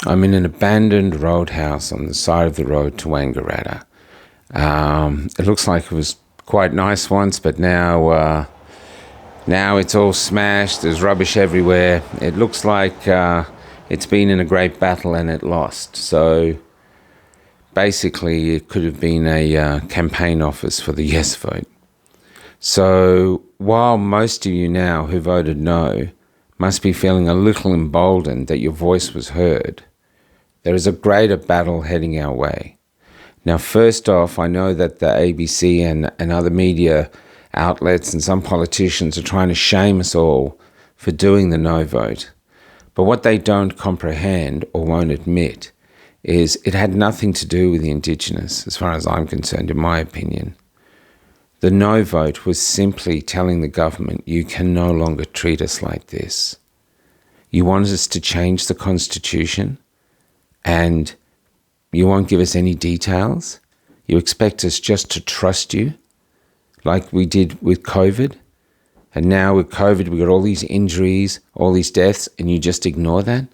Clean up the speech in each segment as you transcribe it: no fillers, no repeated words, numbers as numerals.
I'm in an abandoned roadhouse on the side of the road to Wangaratta. It looks like it was quite nice once, but now it's all smashed. There's rubbish everywhere. It looks like it's been in a great battle and it lost. So basically, it could have been a campaign office for the yes vote. So while most of you now who voted no must be feeling a little emboldened that your voice was heard, there is a greater battle heading our way. Now, first off, I know that the ABC and other media outlets and some politicians are trying to shame us all for doing the no vote. But what they don't comprehend or won't admit is it had nothing to do with the Indigenous, as far as I'm concerned, in my opinion. The no vote was simply telling the government, you can no longer treat us like this. You want us to change the Constitution and you won't give us any details? You expect us just to trust you like we did with COVID? And now with COVID, we got all these injuries, all these deaths, and you just ignore that?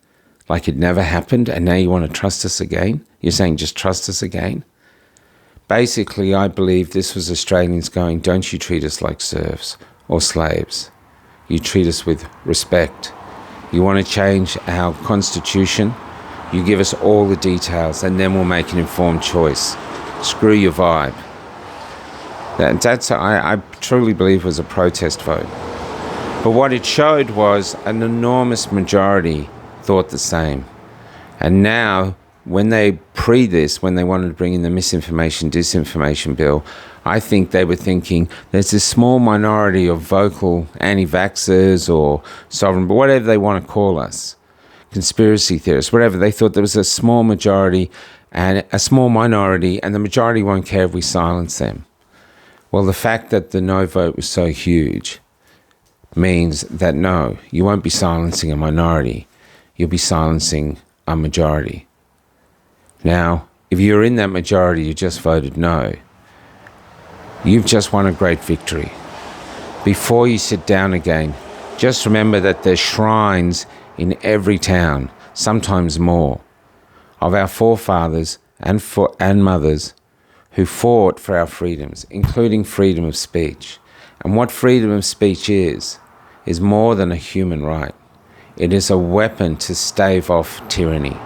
Like it never happened, and now you want to trust us again? You're saying just trust us again? Basically, I believe this was Australians going, don't you treat us like serfs or slaves. You treat us with respect. You want to change our constitution? You give us all the details and then we'll make an informed choice. Screw your vibe. I truly believe was a protest vote. But what it showed was an enormous majority thought the same. And now, when they when they wanted to bring in the misinformation, disinformation bill, I think they were thinking there's this small minority of vocal anti-vaxxers or sovereign, but whatever they want to call us, conspiracy theorists, whatever. They thought there was a small majority and a small minority, and the majority won't care if we silence them. Well, the fact that the no vote was so huge means that no, you won't be silencing a minority. You'll be silencing a majority. Now, if you're in that majority, you just voted no, you've just won a great victory. Before you sit down again, just remember that there's shrines in every town, sometimes more, of our forefathers and mothers who fought for our freedoms, including freedom of speech. And what freedom of speech is more than a human right. It is a weapon to stave off tyranny.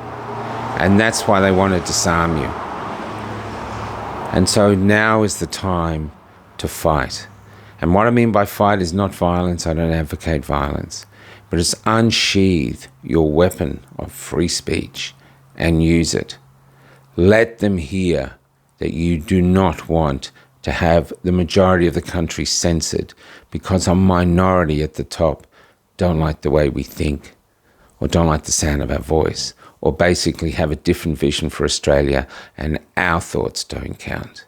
And that's why they want to disarm you. And so now is the time to fight. And what I mean by fight is not violence. I don't advocate violence. But it's unsheath your weapon of free speech and use it. Let them hear that you do not want to have the majority of the country censored because a minority at the top don't like the way we think or don't like the sound of our voice or basically have a different vision for Australia and our thoughts don't count.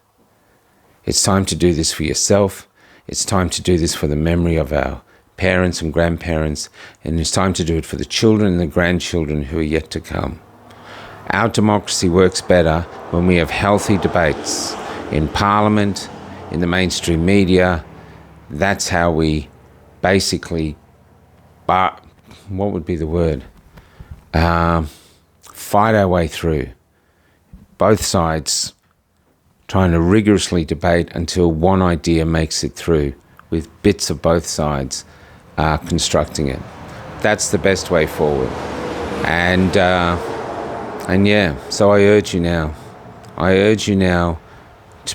It's time to do this for yourself. It's time to do this for the memory of our parents and grandparents, and it's time to do it for the children and the grandchildren who are yet to come. Our democracy works better when we have healthy debates in Parliament, in the mainstream media. That's how we basically, what would be the word? Fight our way through. Both sides trying to rigorously debate until one idea makes it through, with bits of both sides constructing it. That's the best way forward. And yeah, so I urge you now,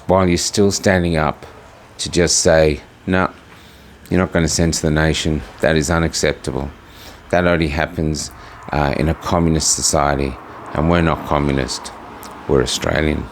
while you're still standing up, to just say, no, you're not going to censor the nation. That is unacceptable. That only happens in a communist society, and we're not communist. We're Australian.